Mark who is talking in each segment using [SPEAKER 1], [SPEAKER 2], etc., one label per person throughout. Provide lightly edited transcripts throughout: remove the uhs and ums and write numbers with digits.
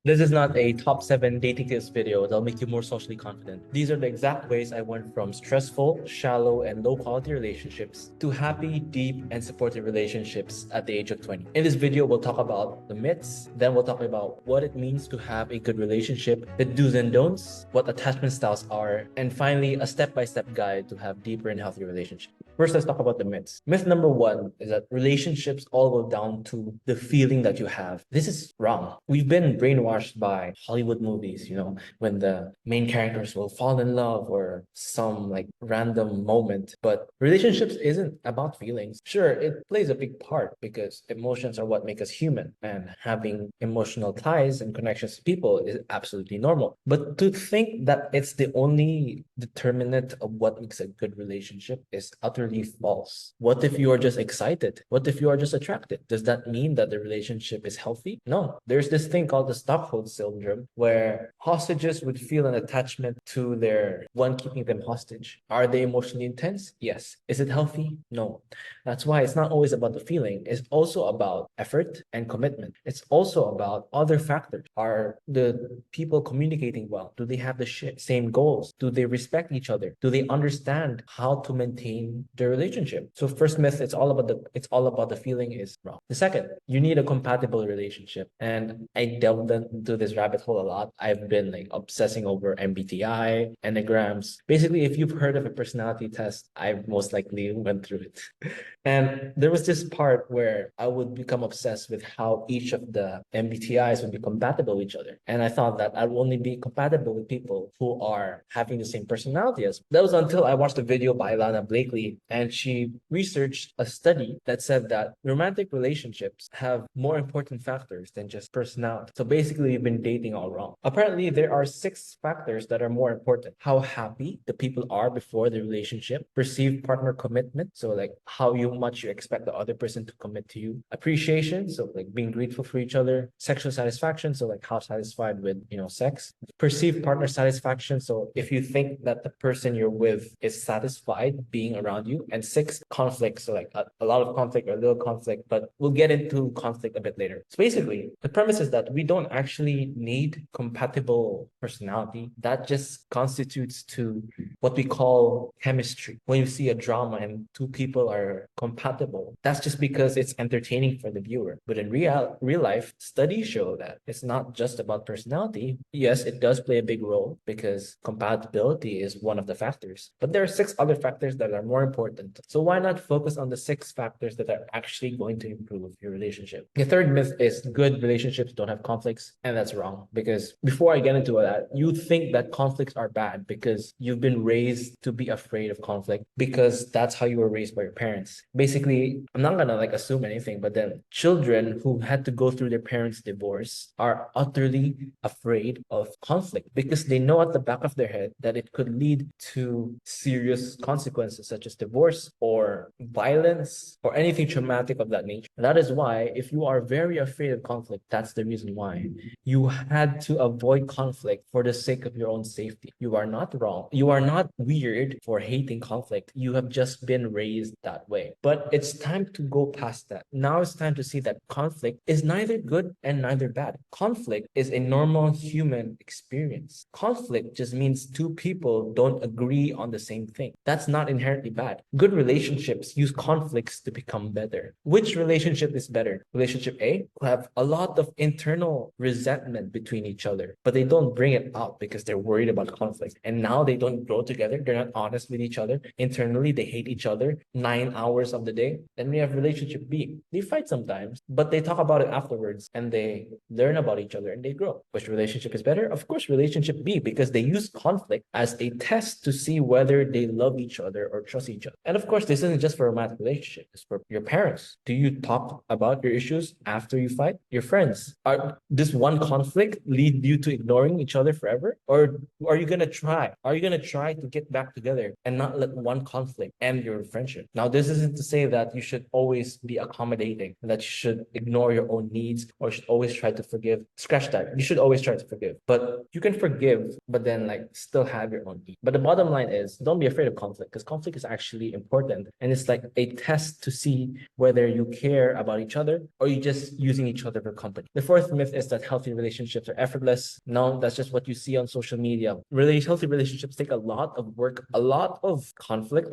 [SPEAKER 1] This is not a top 7 dating tips video that'll make you more socially confident. These are the exact ways I went from stressful, shallow, and low quality relationships to happy, deep, and supportive relationships at the age of 20. In this video, we'll talk about the myths, then we'll talk about what it means to have a good relationship, the do's and don'ts, what attachment styles are, and finally, a step-by-step guide to have deeper and healthier relationships. First, let's talk about the myths. Myth number 1 is that relationships all go down to the feeling that you have. This is wrong. We've been brainwashed by Hollywood movies, when the main characters will fall in love or some like random moment. But relationships isn't about feelings. Sure, it plays a big part because emotions are what make us human, and having emotional ties and connections to people is absolutely normal. But to think that it's the only determinant of what makes a good relationship is utterly false. What if you are just excited? What if you are just attracted? Does that mean that the relationship is healthy? No. There's this thing called the Stockholm syndrome where hostages would feel an attachment to their one keeping them hostage. Are they emotionally intense? Yes. Is it healthy? No. That's why it's not always about the feeling. It's also about effort and commitment. It's also about other factors. Are the people communicating well? Do they have the same goals? Do they respect each other? Do they understand how to maintain their relationship? So first myth, it's all about the feeling is wrong. The second, you need a compatible relationship. And I delved into this rabbit hole a lot. I've been like obsessing over MBTI, enneagrams. Basically, if you've heard of a personality test, I most likely went through it. And there was this part where I would become obsessed with how each of the MBTIs would be compatible with each other. And I thought that I would only be compatible with people who are having the same personality as me. That was until I watched a video by Lana Blakely, and she researched a study that said that romantic relationships have more important factors than just personality. So basically, you've been dating all wrong. Apparently, there are 6 factors that are more important. How happy the people are before the relationship, perceived partner commitment, so like how much you expect the other person to commit to you, appreciation, so like being grateful for each other, sexual satisfaction, so like how satisfied with sex, perceived partner satisfaction, so if you think that the person you're with is satisfied being around you, and 6, conflict, so like a lot of conflict or a little conflict, but we'll get into conflict a bit later. So basically, the premise is that we don't actually need compatible personality. That just constitutes to what we call chemistry. When you see a drama and 2 people are compatible, that's just because it's entertaining for the viewer. But in real life, studies show that it's not just about personality. Yes, it does play a big role because compatibility is one of the factors, but there are 6 other factors that are more important. So why not focus on the 6 factors that are actually going to improve your relationship? The third myth is good relationships don't have conflicts, and that's wrong. Because before I get into that, you think that conflicts are bad because you've been raised to be afraid of conflict because that's how you were raised by your parents. Basically, I'm not gonna like assume anything, but then children who had to go through their parents' divorce are utterly afraid of conflict because they know at the back of their head that it could lead to serious consequences such as divorce or violence or anything traumatic of that nature. That is why if you are very afraid of conflict, that's the reason why you had to avoid conflict for the sake of your own safety. You are not wrong. You are not weird for hating conflict. You have just been raised that way. But it's time to go past that. Now it's time to see that conflict is neither good and neither bad. Conflict is a normal human experience. Conflict just means 2 people don't agree on the same thing. That's not inherently bad. Good relationships use conflicts to become better. Which relationship is better? Relationship A, who have a lot of internal resentment between each other, but they don't bring it out because they're worried about conflict. And now they don't grow together. They're not honest with each other. Internally, they hate each other 9 hours of the day. Then we have relationship B. They fight sometimes, but they talk about it afterwards and they learn about each other and they grow. Which relationship is better? Of course, relationship B, because they use conflict as a test to see whether they love each other or trust each other. And of course, this isn't just for a romantic relationship. It's for your parents. Do you talk about your issues after you fight? Your friends. Does one conflict lead you to ignoring each other forever? Or are you gonna try? Are you gonna try to get back together and not let one conflict end your friendship? Now, this isn't to say that you should always be accommodating, that you should ignore your own needs or should always try to forgive. Scratch that. You should always try to forgive. But you can forgive, but then like still have your own needs. But the bottom line is don't be afraid of conflict because conflict is actually actually important. And it's like a test to see whether you care about each other or you're just using each other for company. The fourth myth is that healthy relationships are effortless. No, that's just what you see on social media. Really, healthy relationships take a lot of work, a lot of conflict,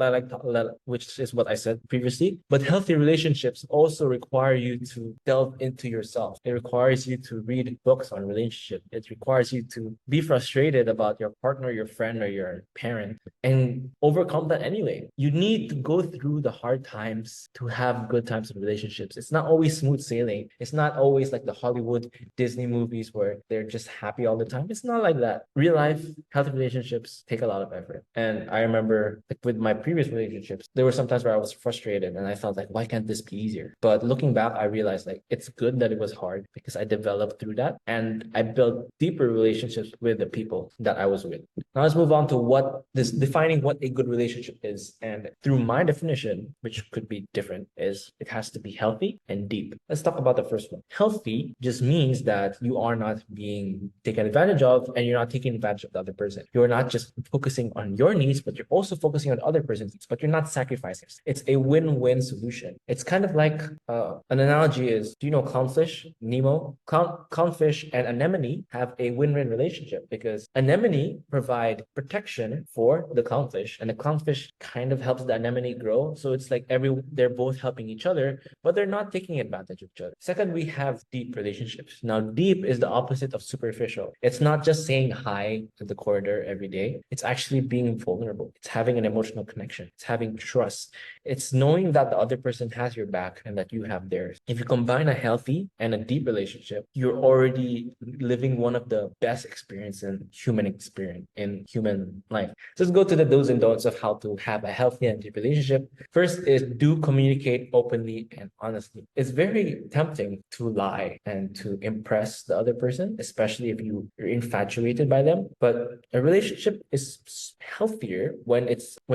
[SPEAKER 1] which is what I said previously. But healthy relationships also require you to delve into yourself. It requires you to read books on relationship. It requires you to be frustrated about your partner, your friend, or your parent and overcome that anyway. You need to go through the hard times to have good times in relationships. It's not always smooth sailing. It's not always like the Hollywood Disney movies where they're just happy all the time. It's not like that. Real life, healthy relationships take a lot of effort. And I remember like with my previous relationships, there were some times where I was frustrated and I felt like, why can't this be easier? But looking back, I realized like it's good that it was hard because I developed through that and I built deeper relationships with the people that I was with. Now let's move on to what this defining what a good relationship is. And through my definition, which could be different, is it has to be healthy and deep. Let's talk about the first one. Healthy just means that you are not being taken advantage of and you're not taking advantage of the other person. You're not just focusing on your needs, but you're also focusing on other person's needs, but you're not sacrificing. It's a win-win solution. It's kind of like an analogy is, do you know clownfish, Nemo? Clownfish and anemone have a win-win relationship because anemone provide protection for the clownfish and the clownfish kind of helps the anemone grow. So it's like they're both helping each other, but they're not taking advantage of each other. Second, we have deep relationships. Now, deep is the opposite of superficial. It's not just saying hi to the corridor every day. It's actually being vulnerable. It's having an emotional connection. It's having trust. It's knowing that the other person has your back and that you have theirs. If you combine a healthy and a deep relationship, you're already living one of the best experiences in human life. So let's go to the do's and don'ts of how to have a healthy and deep relationship. First is do communicate openly and honestly. It's very tempting to lie and to impress the other person, especially if you're infatuated by them. But a relationship is healthier when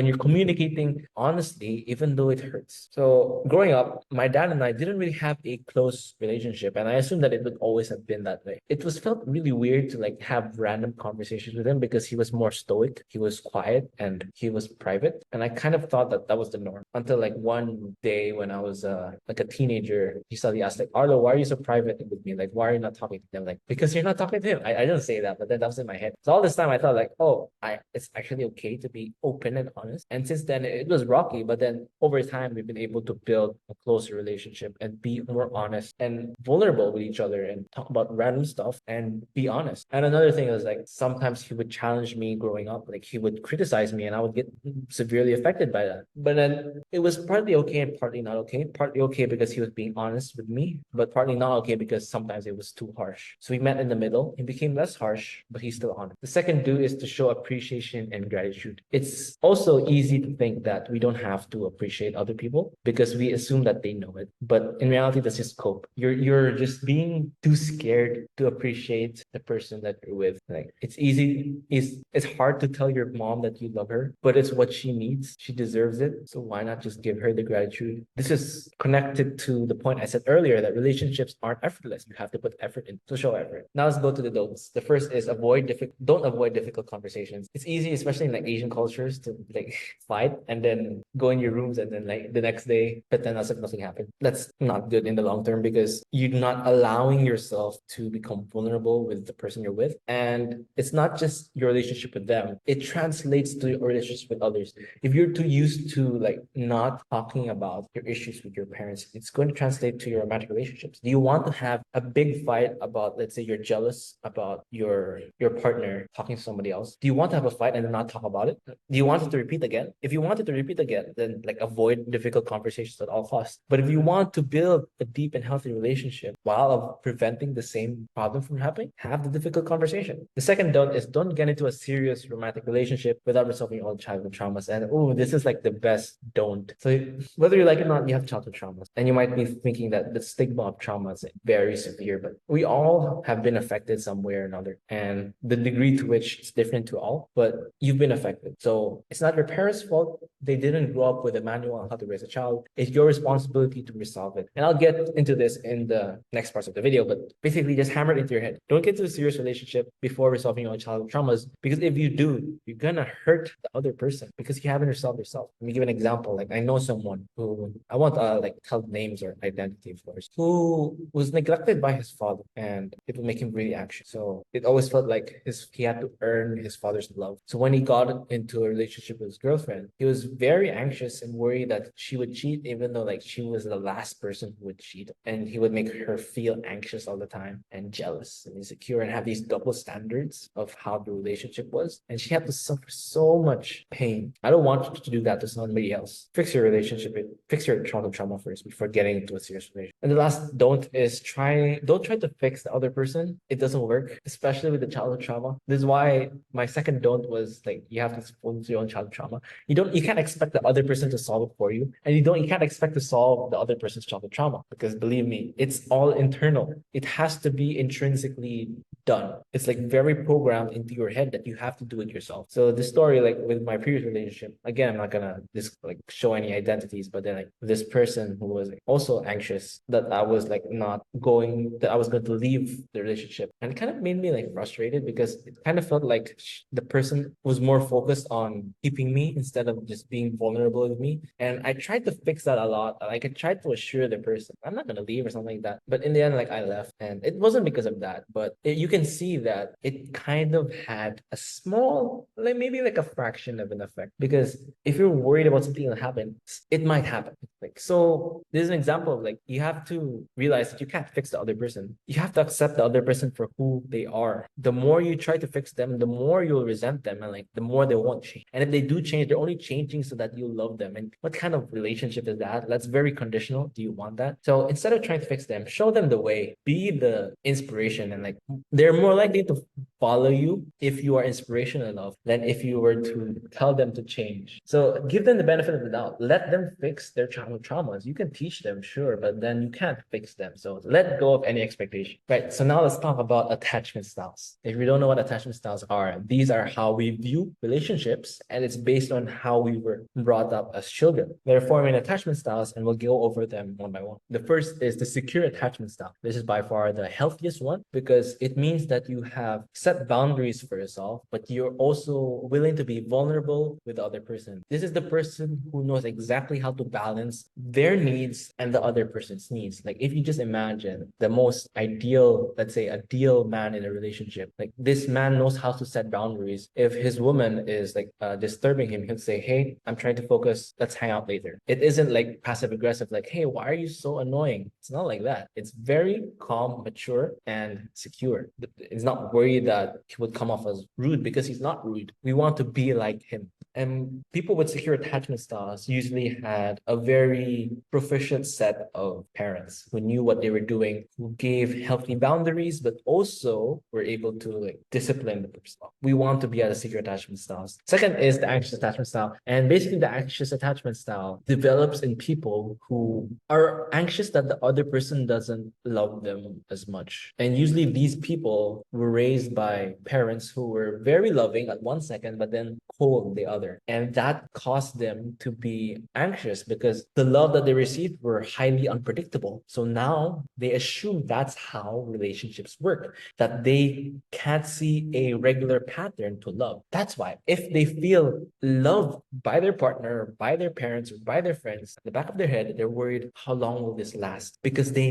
[SPEAKER 1] you're communicating honestly, even though it hurts. So growing up, my dad and I didn't really have a close relationship, and I assumed that it would always have been that way. It was felt really weird to like have random conversations with him because he was more stoic, he was quiet, and he was private. And I kind of thought that that was the norm until like one day when I was like a teenager, he suddenly asked like, Arlo, why are you so private with me? Like, why are you not talking to them? Like, because you're not talking to him. I didn't say that, but then that was in my head. So all this time I thought like, oh, it's actually okay to be open and honest. And since then it was rocky, but then over time we've been able to build a closer relationship and be more honest and vulnerable with each other and talk about random stuff and be honest. And another thing is like sometimes he would challenge me growing up, like he would criticize me and I would get severely affected by that. But then it was partly okay and partly not okay. Partly okay because he was being honest with me, but partly not okay because sometimes it was too harsh. So we met in the middle. He became less harsh, but he's still honest. The second do is to show appreciation and gratitude. It's also easy to think that we don't have to appreciate other people because we assume that they know it. But in reality, that's just cope. You're just being too scared to appreciate the person that you're with. Like it's hard to tell your mom that you love her, but it's what she needs. She deserves it. So why not just give her the gratitude? This is connected to the point I said earlier that relationships aren't effortless. You have to put effort in to show effort. Now let's go to the don'ts. The first is don't avoid difficult conversations. It's easy, especially in like Asian cultures, to like fight and then go in your rooms and then like the next day pretend as if nothing happened. That's not good in the long term because you're not allowing yourself to become vulnerable with the person you're with. And it's not just your relationship with them, it translates to your relationships with others. If you're too used to like not talking about your issues with your parents, it's going to translate to your romantic relationships. Do you want to have a big fight about, let's say you're jealous about your partner talking to somebody else? Do you want to have a fight and then not talk about it? Do you want it to repeat again? If you want it to repeat again, then like avoid difficult conversations at all costs. But if you want to build a deep and healthy relationship while preventing the same problem from happening, have the difficult conversation. The second don't is don't get into a serious romantic relationship without resolving all childhood traumas. And oh, this is like the best don't. So whether you like it or not, you have childhood traumas. And you might be thinking that the stigma of trauma is very severe, but we all have been affected some way or another. And the degree to which it's different to all, but you've been affected. So it's not your parents' fault. They didn't grow up with a manual on how to raise a child. It's your responsibility to resolve it. And I'll get into this in the next parts of the video, but basically just hammer it into your head. Don't get into a serious relationship before resolving your childhood traumas, because if you do, you're gonna hurt the other person because you haven't resolved yourself. Let me give an example. Like I know someone who I won't like tell names or identity, of course, who was neglected by his father, and it would make him really anxious. So it always felt like he had to earn his father's love. So when he got into a relationship with his girlfriend, he was very anxious and worried that she would cheat, even though like she was the last person who would cheat, and he would make her feel anxious all the time and jealous and insecure and have these double standards of how the relationship was, and she had to suffer so much pain. I don't want you to do that to somebody else. Fix your relationship, fix your childhood trauma first before getting into a serious relationship. And the last don't try to fix the other person. It doesn't work, especially with the childhood trauma. This is why my second don't was like you have to expose your own childhood trauma. You can't expect the other person to solve it for you, and you can't expect to solve the other person's childhood trauma, because believe me, it's all internal. It has to be intrinsically done. It's like very programmed into your head that you have to do it yourself. So the story, like with my previous relationship, again, I'm not gonna like show any identities, but then like this person who was like, also anxious that I was like not going, that I was going to leave the relationship, and it kind of made me like frustrated because it kind of felt like the person was more focused on keeping me instead of just being vulnerable with me. And I tried to fix that a lot. Like I tried to assure the person I'm not gonna leave or something like that. But in the end, like I left, and it wasn't because of that, but you can see that it kind of had a small, like maybe like a fraction of an effect. Because if you're worried about something that happen, it might happen. Like so, this is an example of like you have to realize that you can't fix the other person. You have to accept the other person for who they are. The more you try to fix them, the more you'll resent them, and like the more they won't change. And if they do change, they're only changing so that you love them. And what kind of relationship is that? That's very conditional. Do you want that? So instead of trying to fix them, show them the way. Be the inspiration, and like they're more likely to follow you if you are inspirational enough than if you were to tell them to change. So give them the benefit of the doubt. Let them fix their childhood traumas. You can teach them, sure, but then you can't fix them. So let go of any expectation. Right. So now let's talk about attachment styles. If you don't know what attachment styles are, these are how we view relationships, and it's based on how we were brought up as children. There are four main attachment styles, and we'll go over them one by one. The first is the secure attachment style. This is by far the healthiest one because it means that you have set boundaries for yourself, but you're also willing to be vulnerable with the other person. This is the person who knows exactly how to balance their needs and the other person's needs. Like if you just imagine the most ideal, let's say ideal man in a relationship, like this man knows how to set boundaries. If his woman is like disturbing him, he'll say, hey, I'm trying to focus, let's hang out later. It isn't like passive aggressive, like, hey, why are you so annoying? It's not like that. It's very calm, mature, and secure. It's not worried that he would come off as rude, because he's not rude. We want to be like him. And people with secure attachment styles usually had a very proficient set of parents who knew what they were doing, who gave healthy boundaries, but also were able to like discipline the person. We want to be at a secure attachment styles. Second is the anxious attachment style. And basically the anxious attachment style develops in people who are anxious that the other person doesn't love them as much. And usually these people were raised by parents who were very loving at one second, but then cold the other. And that caused them to be anxious because the love that they received were highly unpredictable. So now they assume that's how relationships work, that they can't see a regular pattern to love. That's why if they feel loved by their partner, by their parents, or by their friends, at the back of their head, they're worried, how long will this last? Because they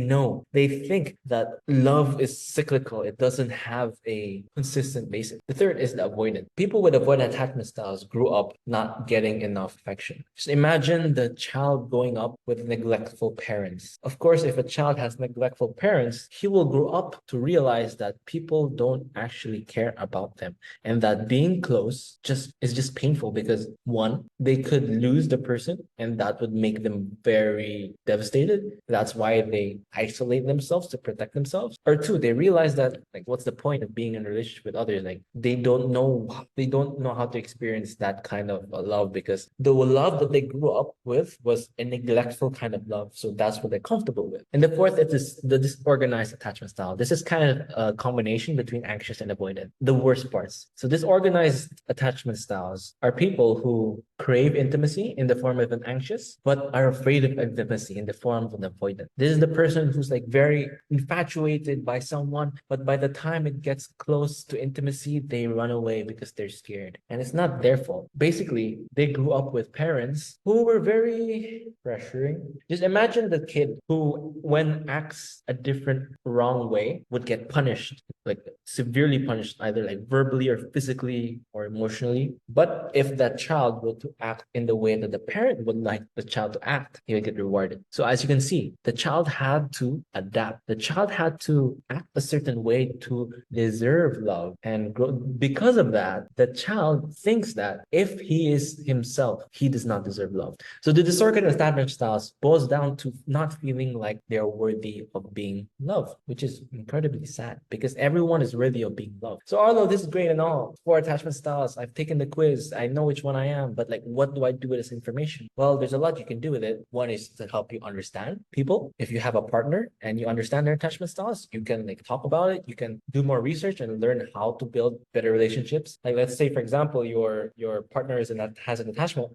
[SPEAKER 1] think that love is cyclical. It doesn't have a consistent basis. The third is the avoidant. People with avoidant attachment styles grew up not getting enough affection. Just imagine the child growing up with neglectful parents. Of course, if a child has neglectful parents, he will grow up to realize that people don't actually care about them, and that being close is just painful because one, they could lose the person, and that would make them very devastated. That's why they isolate themselves to protect themselves. Or two, they realize that like what's the point of being in a relationship with others? Like they don't know how to experience that kind of love, because the love that they grew up with was a neglectful kind of love. So that's what they're comfortable with. And the fourth is the disorganized attachment style. This is kind of a combination between anxious and avoidant. The worst parts. styles. So disorganized attachment styles are people who crave intimacy in the form of an anxious, but are afraid of intimacy in the form of an avoidant. This is the person who's like very infatuated by someone, but by the time it gets close to intimacy, they run away because they're scared. And it's not their fault. Basically, they grew up with parents who were very pressuring. Just imagine the kid who, when acts a different wrong way, would get punished, like severely punished, either like verbally or physically or emotionally. But if that child were to act in the way that the parent would like the child to act, he would get rewarded. So as you can see, the child had to adapt. The child had to act a certain way to deserve love and grow. Because of that, the child thinks that if he is himself, he does not deserve love. So the disorganized attachment styles boils down to not feeling like they're worthy of being loved, which is incredibly sad because everyone is worthy of being loved. So although this is great and all, 4 attachment styles, I've taken the quiz, I know which one I am, but like, what do I do with this information? Well, there's a lot you can do with it. One is to help you understand people. If you have a partner and you understand their attachment styles, you can like talk about it. You can do more research and learn how to build better relationships. Like let's say, for example, your partner has an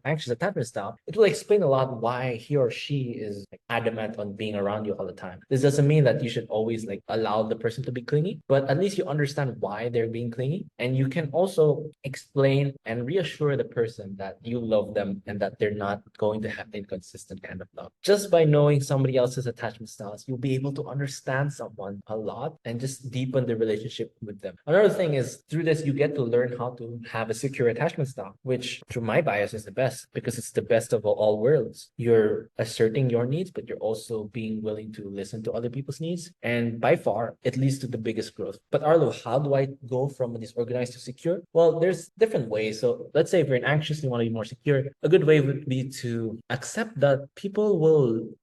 [SPEAKER 1] anxious attachment style. It will explain a lot why he or she is like, adamant on being around you all the time. This doesn't mean that you should always like allow the person to be clingy, but at least you understand why they're being clingy, and you can also explain and reassure the person that you love them and that they're not going to have inconsistent kind of love. Just by knowing somebody else's attachment styles, you'll be able to understand someone a lot and just deepen the relationship with them. Another thing is through this, you get to learn how to have a secure attachment style, which through my bias is the best because it's the best of all worlds. You're asserting your needs, but you're also being willing to listen to other people's needs. And by far, it leads to the biggest growth. But Arlo, how do I go from disorganized to secure? Well, there's different ways. So let's say if you're an anxious, you want to be more secure. A good way would be to accept that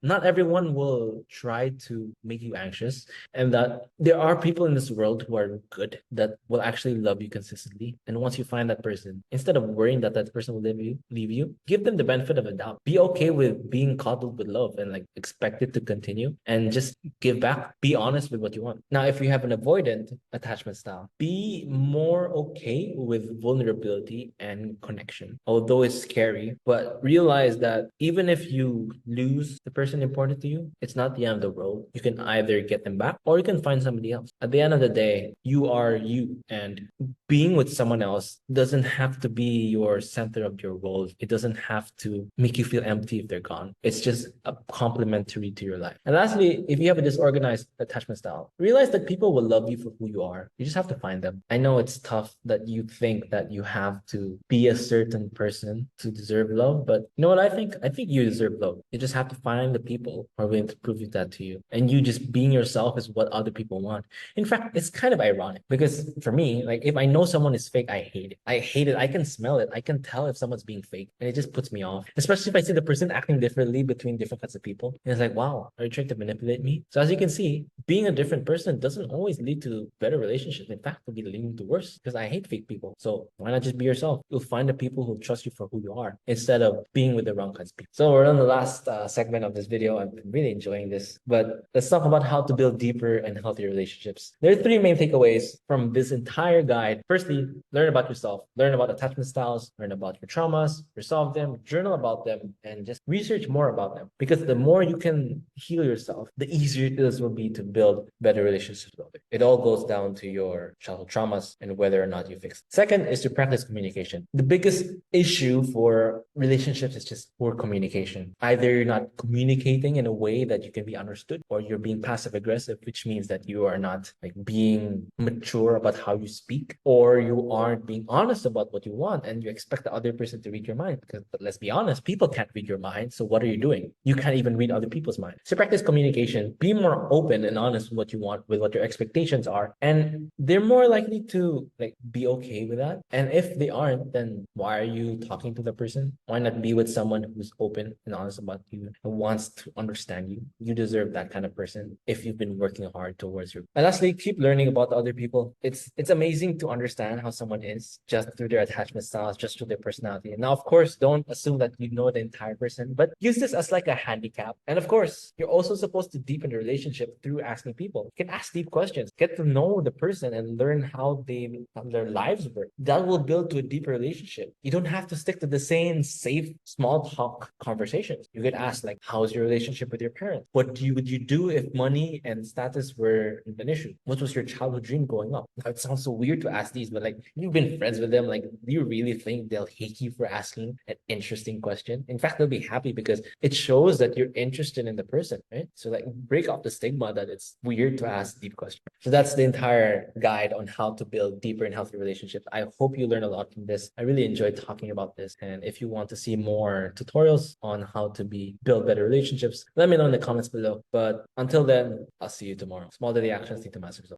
[SPEAKER 1] not everyone will try to make you anxious, and that there are people in this world who are good, that will actually love you consistently. And once you find that person, instead of worrying that that person will leave you, give them the benefit of a doubt. Be okay with being coddled with love and like expect it to continue and just give back. Be honest with what you want. Now, if you have an avoidant attachment style, be more okay with vulnerability and connection. Although it's scary, but realize that even if you lose the person important to you, it's not the end of the world. You can either get them back or you can find somebody else. At the end of the day, you are you, and being with someone else doesn't have to be your center of your world. It doesn't have to make you feel empty if they're gone. It's just a complementary to your life. And lastly, if you have a disorganized attachment style, realize that people will love you for who you are. You just have to find them. I know it's tough that you think that you have to be a certain person to deserve love, but you know what I think? I think you deserve love. You just have to find the people who are willing to prove that to you. And you just being yourself is what other people want. In fact, it's kind of ironic because for me, like if I know someone is fake, I hate it. I hate it. I can smell it. I can tell if someone's being fake, and it just puts me off. Especially if I see the person acting differently between different kinds of people. And it's like, wow, are you trying to manipulate me? So as you can see, being a different person doesn't always lead to better relationships. In fact, it'll be leading to worse because I hate fake people. So why not just be yourself? You'll find the people who trust you for who you are instead of being with the wrong kinds of people. So we're on the last segment of this video. I'm really enjoying this, but let's talk about how to build deeper and healthier relationships. There are 3 main takeaways from this entire guide. Firstly, learn about yourself, learn about attachment styles, learn about your traumas, resolve them, journal about them, and just research more about them. Because the more you can heal yourself, the easier it will be to build better relationships with others. It all goes down to your childhood traumas and whether or not you fix it. Second is to practice communication. The biggest issue for relationships is just poor communication. Either you're not communicating in a way that you can be understood, or you're being passive aggressive, which means that you are not like being mature about how you speak, or you aren't being honest about what you want and you expect the other person to read your mind. But let's be honest, people can't read your mind. So what are you doing? You can't even read other people's mind. So practice communication. Be more open and honest with what you want, with what your expectations are, and they're more likely to like be okay with that. And if they aren't, then why are you talking to the person? Why not be with someone who's open and honest about you and wants to understand you? You deserve that kind of person if you've been working hard towards your. And lastly, keep learning about other people. It's amazing to understand how someone is just through their attachment styles, just through their personality. Now, of course, don't assume that you know the entire person, but use this as like a handicap. And of course, you're also supposed to deepen the relationship through asking people. You can ask deep questions, get to know the person and learn how they their lives work. That will build to a deeper relationship. You don't have to stick to the same safe small talk conversations. You could ask like, how's your relationship with your parents? Would you do if money and status were an issue? What was your childhood dream growing up? Now, it sounds so weird to ask these, but like you've been friends with them. Like, do you really think they'll hate you for asking an interesting question? In fact, they'll be happy because it shows that you're interested in the person, right? So like break off the stigma that it's weird to ask deep questions. So that's the entire guide on how to build deeper and healthy relationships. I hope you learn a lot from this. I really enjoyed talking about this. And if you want to see more tutorials on how to build better relationships, let me know in the comments below. But until then, I'll see you tomorrow. Small daily actions lead to massive results.